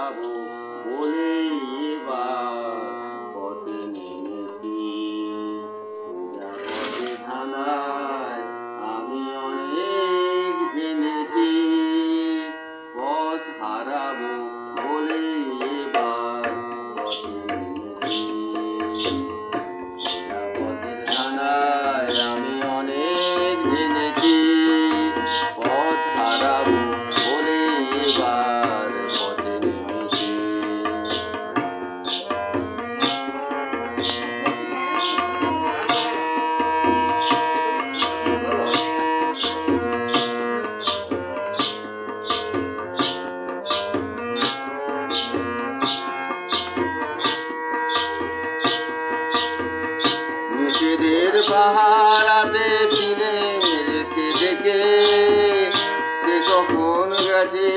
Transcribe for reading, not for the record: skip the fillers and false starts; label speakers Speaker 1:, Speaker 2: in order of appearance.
Speaker 1: হারাবো বলে এবার পথে নেমেছি। সোজা পথে ধানায় আমি অনেক জেনেছি, পথ হারাবো বলে এবার পথে নেমেছি। সোজা পথের ধানায় আমি অনেক জেনেছি, পথ হারাবো বলে এবার পথে নেমেছি। নিষেধের পাহারাতে ছিলে রেখে ডেকে, সে কখন গেছে